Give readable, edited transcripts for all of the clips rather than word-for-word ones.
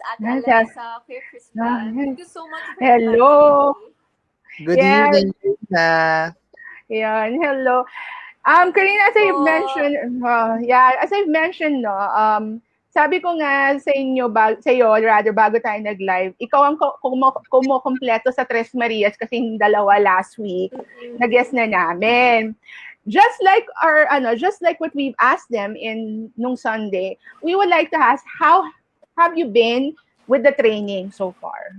Ate Yes, Alexa, Kuya Crispin. yes. Thank you so much for inviting Hello. me. Good Yes, evening, Lisa. yan. Hello. Good Karina, evening as I've po. mentioned, as I've mentioned, no, sabi ko nga sa inyo, sa iyo, rather, bago tayo nag-live, ikaw ang kumukompleto sa Tres Marias kasi yung dalawa last week, Mm-mm. na-guess na namin. Just like what we've asked them in nung Sunday, we would like to ask, how have you been with the training so far?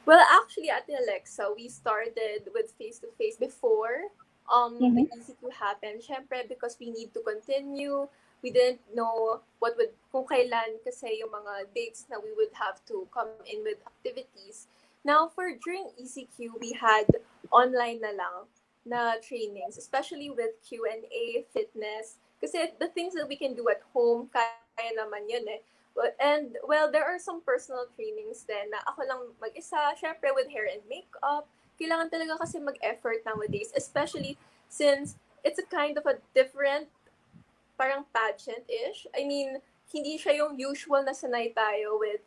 Well, actually, Ate Alexa, we started with face-to-face before the Mm-hmm. ECQ happened. Syempre, because we need to continue. We didn't know kung kailan kasi yung mga dates na we would have to come in with activities. Now, during ECQ, we had online na lang na trainings, especially with Q&A, fitness. Kasi the things that we can do at home, kaya naman yun eh. Well, there are some personal trainings din na ako lang mag-isa, syempre with hair and makeup. Kailangan talaga kasi mag-effort nowadays, especially since it's a kind of a different, parang pageant-ish. I mean, hindi siya yung usual na sanay tayo with,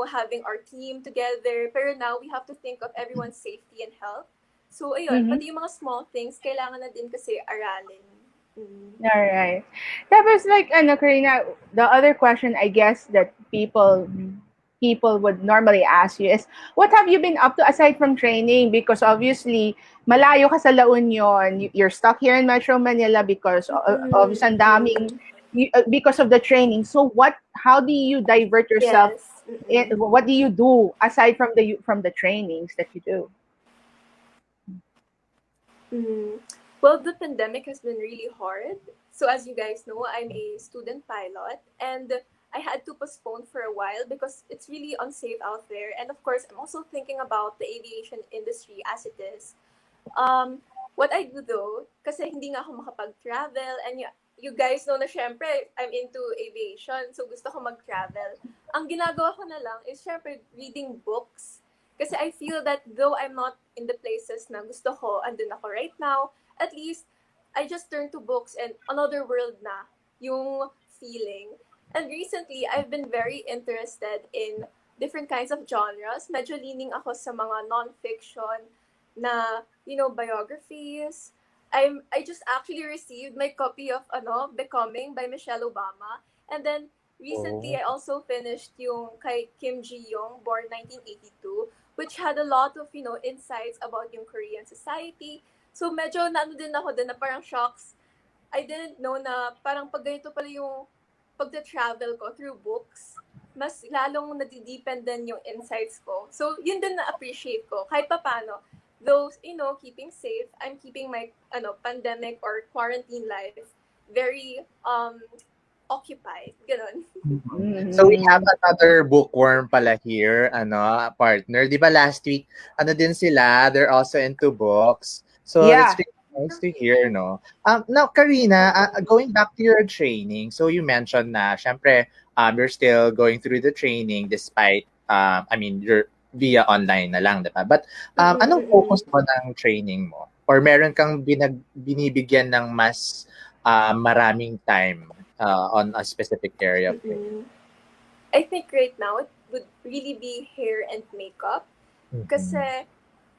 having our team together. Pero now, we have to think of everyone's safety and health. So, ayun, Mm-hmm. pati yung mga small things, kailangan na din kasi aralin. All right. That was like, Karina, the other question I guess that people would normally ask you is, what have you been up to aside from training? Because obviously, malayo ka sa La Union, you're stuck here in Metro Manila because of ang daming, because of the training. So how do you divert yourself? Yes. What do you do aside from the trainings that you do? Well, the pandemic has been really hard. So as you guys know, I'm a student pilot and I had to postpone for a while because it's really unsafe out there. And of course, I'm also thinking about the aviation industry as it is. What I do though, kasi hindi nga ako makapag-travel and you guys know na syempre, I'm into aviation, so gusto ko mag-travel. Ang ginagawa ko na lang is syempre reading books. Kasi I feel that though I'm not in the places na gusto ko, andun ako right now, at least I just turn to books and another world na yung feeling. And recently, I've been very interested in different kinds of genres. Medyo leaning ako sa mga non-fiction na, biographies. I just actually received my copy of Becoming by Michelle Obama. And then recently, Oh. I also finished yung kay Kim Ji-young, born 1982, which had a lot of, insights about yung Korean society. So medyo naano din ako din na parang shocks. I didn't know na parang pag ganito pala yung pagta-travel ko through books, mas lalong nadideepen din yung insights ko. So yun din na-appreciate ko. Kahit pa paano, though, keeping safe, I'm keeping my pandemic or quarantine life very occupied. Ganon. So we have Mm-hmm. another bookworm pala here, partner. 'Di ba last week, din sila, they're also into books. So that's Yeah. really nice to hear, no? Now, Karina, going back to your training, so you mentioned na, syempre, you're still going through the training despite, you're via online na lang, 'di ba? But, anong focus mo ng training mo? Or meron kang binibigyan ng mas maraming time on a specific area of training? I think right now it would really be hair and makeup. Kasi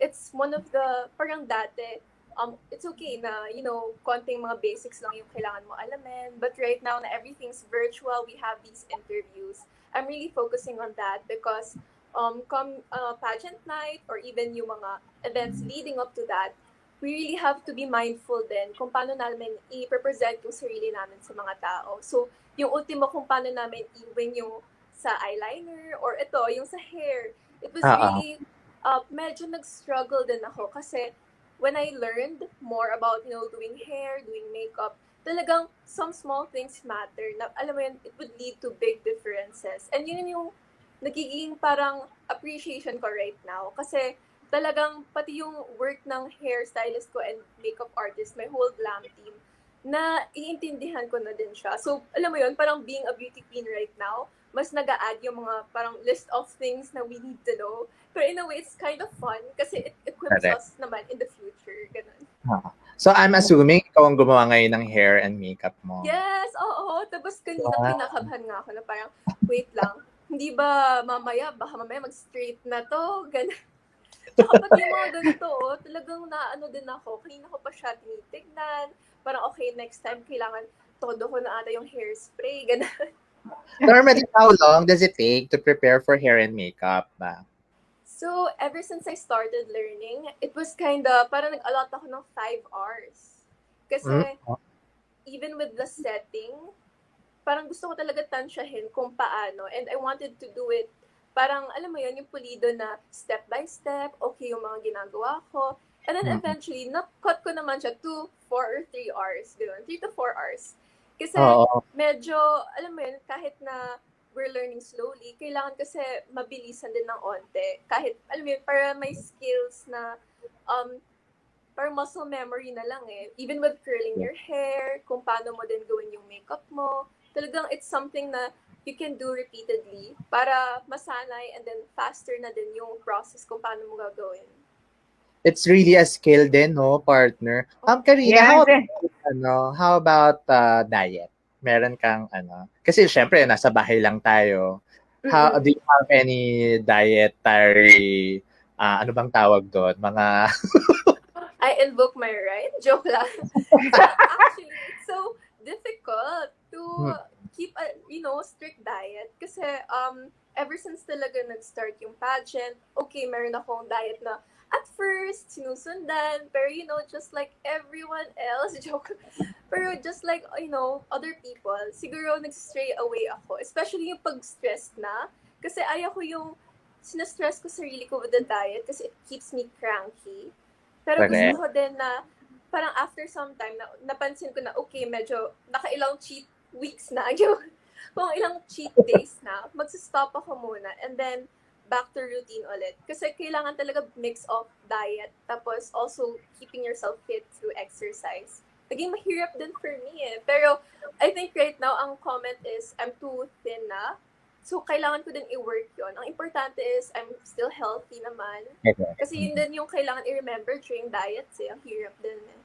it's one of the, parang dati, it's okay na, konting mga basics lang yung kailangan mo alamin. But right now na everything's virtual, we have these interviews. I'm really focusing on that because come pageant night or even yung mga events leading up to that, we really have to be mindful din kung paano namin i-represent yung sarili namin sa mga tao. So, yung ultimo kung paano namin i-wing yung sa eyeliner or ito, yung sa hair. It was really, medyo nag-struggle din ako kasi when I learned more about, doing hair, doing makeup, talagang some small things matter. Na, alam mo yun, it would lead to big differences. And yun yung nagiging parang appreciation ko right now. Kasi talagang pati yung work ng hairstylist ko and makeup artist, my whole glam team, na iintindihan ko na din siya. So, alam mo yun, parang being a beauty queen right now, mas nag-a-add yung mga parang list of things na we need to know. Pero in a way, it's kind of fun kasi it equips Correct. us naman in the future. Ganun. So I'm assuming ikaw ang gumawa ngayon ng hair and makeup mo. Yes, oo. Tapos kanina kinakabahan nga ako na parang, wait lang, hindi ba baka mamaya mag-straight na to, gano'n. Tsaka pati yung mga ganito, talagang naano din ako. Kanina ko pa siya tinitignan. Parang, okay, next time, kailangan todo ko na ata yung hairspray, gano'n. Normally, how long does it take to prepare for hair and makeup ba? So, ever since I started learning, it was kinda, parang nag-allot ako ng 5 hours. Mm. Kasi, even with the setting, parang gusto ko talaga tansyahin kung paano. And I wanted to do it, parang, alam mo yun, yung pulido na step by step, okay yung mga ginagawa ko. And then Mm. eventually, na-cut ko naman siya to 4 or 3 hours. Gano'n, 3 to 4 hours. Kasi Oo. medyo, alam mo yun, kahit na we're learning slowly, kailangan kasi mabilisan din ng onte. Kahit, alam mo yun, para may skills na, parang muscle memory na lang eh. Even with curling your hair, kung paano mo din gawin yung makeup mo, talagang it's something na you can do repeatedly para masanay and then faster na din yung process kung paano mo gagawin. It's really a skill din, no, partner. Karina, Yes. how about diet? Meron kang kasi syempre nasa bahay lang tayo. How Mm-mm. do you have any dietary ano bang tawag doon? Mga I invoke my right. Joke lang. So, actually, it's so difficult to keep a, strict diet. Kasi, ever since talaga nag-start yung pageant, okay, meron akong diet na at first, sinusundan. Pero, just like everyone else, joke. Pero just like, other people, siguro nag-stray away ako. Especially yung pag-stressed na. Kasi ayaw ko yung sinastress ko sarili ko with the diet kasi it keeps me cranky. Pero gusto correct. ko din na parang after some time, napansin ko na okay, medyo nakailang cheat weeks na. Kung ilang cheat days na, magsa-stop ako muna. And then, back to routine ulit. Kasi kailangan talaga mix of diet, tapos also keeping yourself fit through exercise. Naging mahirap din for me eh. Pero, I think right now, ang comment is, I'm too thin na. So, kailangan ko din i-work yon. Ang importante is, I'm still healthy naman. Kasi yun din yung kailangan i-remember during diets eh. Ang hirap din eh.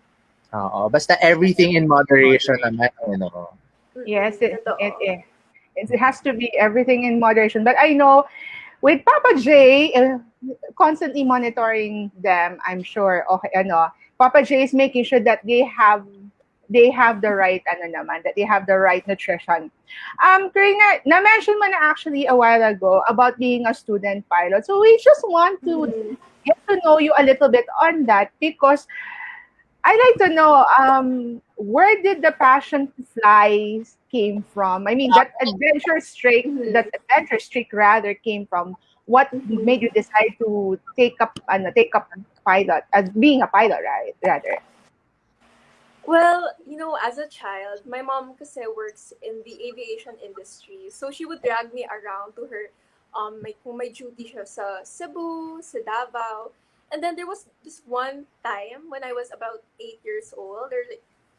Oo, basta everything in moderation naman, Yes, Totoo. it has to be everything in moderation. But I know with Papa J, constantly monitoring them, I'm sure, okay, Papa J is making sure that they have the right, that they have the right nutrition. Karina, na-mention mo na actually a while ago about being a student pilot. So we just want to get to know you a little bit on that because I'd like to know where did the passion to fly came from? I mean, that adventure streak rather came from. What made you decide to take up pilot as being a pilot, right? Rather. Well, as a child, my mom kasi works in the aviation industry. So she would drag me around to her, kung may duty siya sa Cebu, sa Davao. And then there was this one time when I was about 8 years old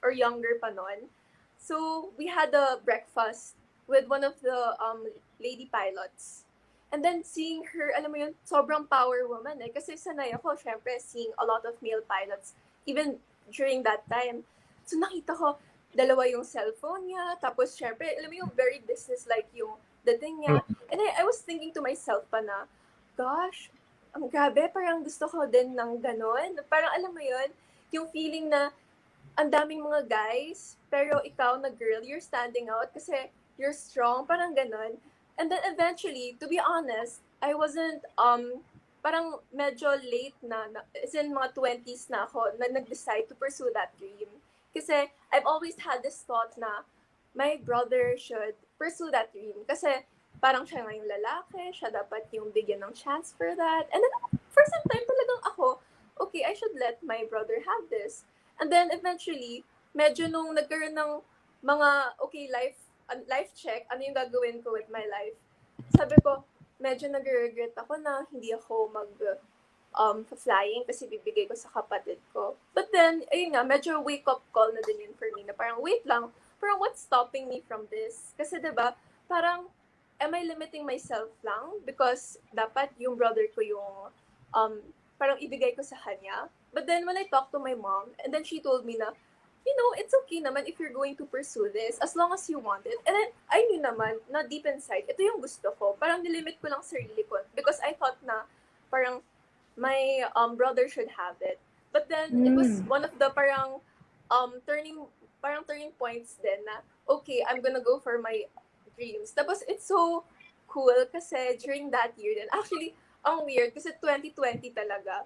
or younger pa nun. So we had a breakfast with one of the lady pilots. And then seeing her, alam mo yun, sobrang power woman eh. Kasi sanay ako, syempre, seeing a lot of male pilots even during that time. So nakita ko, dalawa yung cellphone niya, tapos syempre, alam mo yung very business-like yung dating niya. And I was thinking to myself pa na, gosh, ang grabe, parang gusto ko din ng ganon. Parang alam mo yun, yung feeling na ang daming mga guys, pero ikaw na girl, you're standing out kasi you're strong, parang ganon. And then eventually, to be honest, I wasn't, parang medyo late as in mga 20s na ako, na nag-decide to pursue that dream. Kasi I've always had this thought na my brother should pursue that dream. Kasi parang siya nga yung lalaki, siya dapat yung bigyan ng chance for that. And then for some time talagang ako, okay, I should let my brother have this. And then eventually, medyo nung nagkaroon ng mga, okay, life check, ano yung gagawin ko with my life. Sabi ko, medyo nag-regret ako na hindi ako flying kasi bibigay ko sa kapatid ko. But then, ayun nga, medyo wake-up call na din yun for me na parang, wait lang, parang what's stopping me from this? Kasi 'di ba parang, am I limiting myself lang? Because dapat yung brother ko yung parang ibigay ko sa kanya. But then when I talked to my mom, and then she told me na, it's okay naman if you're going to pursue this as long as you want it. And then, I knew naman na deep inside, ito yung gusto ko. Parang nilimit ko lang sarili ko because I thought na parang my brother should have it. But then, it was one of the turning points din na, okay, I'm gonna go for my dreams. Tapos, it's so cool kasi during that year din, actually, ang weird kasi 2020 talaga,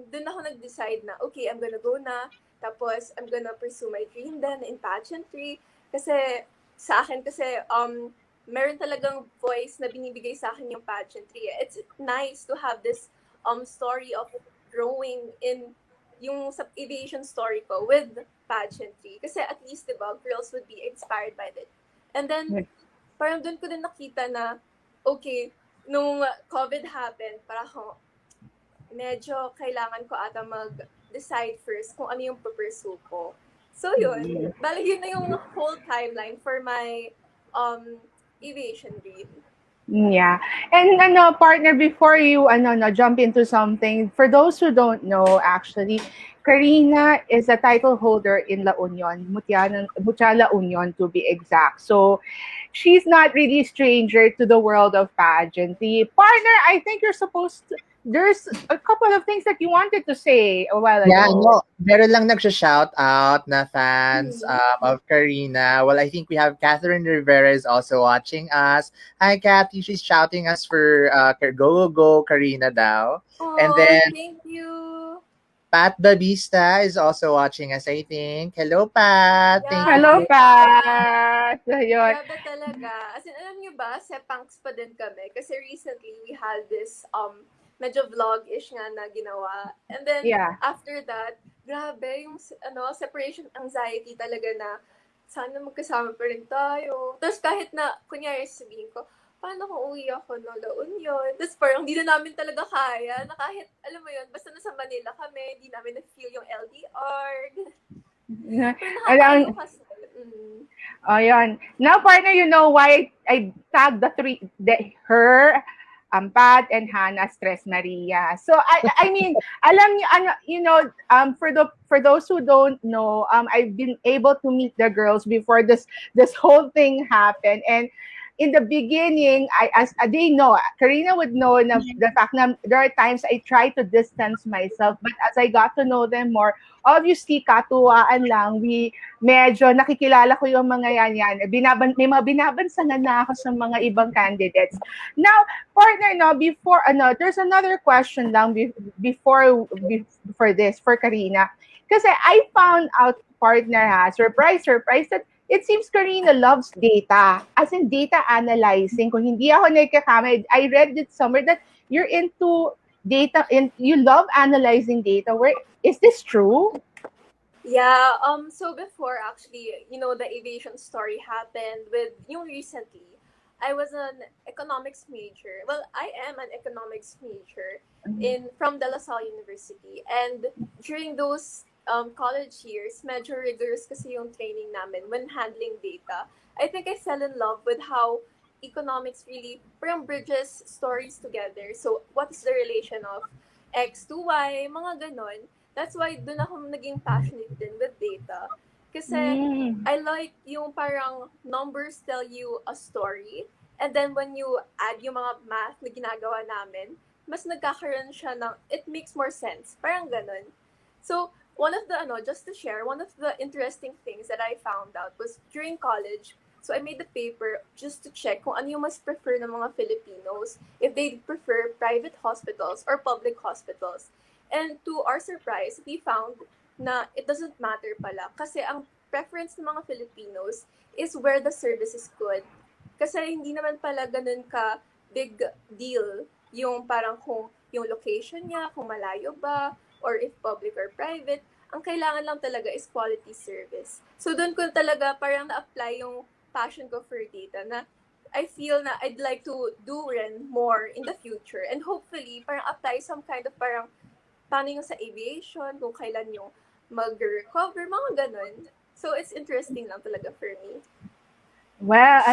dun ako nag-decide na, okay, I'm gonna go na, tapos I'm gonna pursue my dream then in pageantry. Kasi, sa akin kasi, meron talagang voice na binibigay sa akin yung pageantry. It's nice to have this story of growing in yung sa aviation story ko with pageantry. Kasi at least, diba, girls would be inspired by it. And then, parang dun ko din nakita na, okay, nung COVID happened, parang medyo kailangan ko ata mag-decide first kung ano yung pupursue ko. So yun, bali yun na yung whole timeline for my aviation dream. Yeah. And partner, before you jump into something, for those who don't know, actually, Carina is a title holder in La Union, Mutya La Union to be exact. So she's not really stranger to the world of pageantry. Partner, I think there's a couple of things that you wanted to say a while ago. Yeah, no, meron lang nagsha-shout out na fans of Carina. Well, I think we have Catherine Rivera is also watching us. Hi, Cathy. She's shouting us for go, Carina daw. Oh, And then thank you. Pat Babista is also watching us, I think. Hello, Pat. Yeah. Thank Hello, you. Pat. Ayun. Grabe talaga. As in, alam nyo ba, sepangs pa din kami. Kasi recently, we had this medyo vlog-ish nga na ginawa. And then, after that, grabe, yung separation anxiety talaga na sana magkasama pa rin tayo. Tapos kahit na, kunyari sabihin ko, paano kung uwi ako no La Union? Tapos parang hindi na namin talaga kaya na kahit, alam mo yun, basta nasa Manila kami, hindi namin na-feel yung LDR. Pero kasi. Ayan. Now, partner, you know why I tagged her, Pat and Hannah Stress Maria. So I mean, alam niyo, for those who don't know, I've been able to meet the girls before this whole thing happened. And in the beginning, as they know, Carina would know na the fact na there are times I try to distance myself, but as I got to know them more, obviously, katuwaan lang, medyo nakikilala ko yung mga yan. May mga binabansagan na ako sa mga ibang candidates. Now, partner, before, there's another question lang before this, for Carina. Kasi I found out, partner, surprise, that it seems Carina loves data, as in data analyzing. Kung hindi ako nagkakamay, I read it somewhere that you're into data and you love analyzing data. Is this true? Yeah, so before actually, the aviation story happened with recently, I was an economics major. Well, I am an economics major from De La Salle University. And during those college years, medyo rigorous kasi yung training namin when handling data. I think I fell in love with how economics really bridges stories together. So, what is the relation of X to Y, mga ganon. That's why doon ako naging passionate din with data. Kasi I like yung parang numbers tell you a story, and then when you add yung mga math na ginagawa namin, mas nagkakaroon siya ng, it makes more sense. Parang ganon. So, one of the, just to share, one of the interesting things that I found out was during college, so I made the paper just to check kung ano yung mas prefer ng mga Filipinos, if they prefer private hospitals or public hospitals. And to our surprise, we found na it doesn't matter pala. Kasi ang preference ng mga Filipinos is where the service is good. Kasi hindi naman pala ganun ka big deal yung parang kung yung location niya, kung malayo ba, or if public or private. Ang kailangan lang talaga is quality service. So doon ko talaga parang na-apply yung passion ko for data na I feel na I'd like to do rin more in the future. And hopefully, parang apply some kind of parang paano yung sa aviation, kung kailan yung mag-recover, mga ganun. So it's interesting lang talaga for me. Well,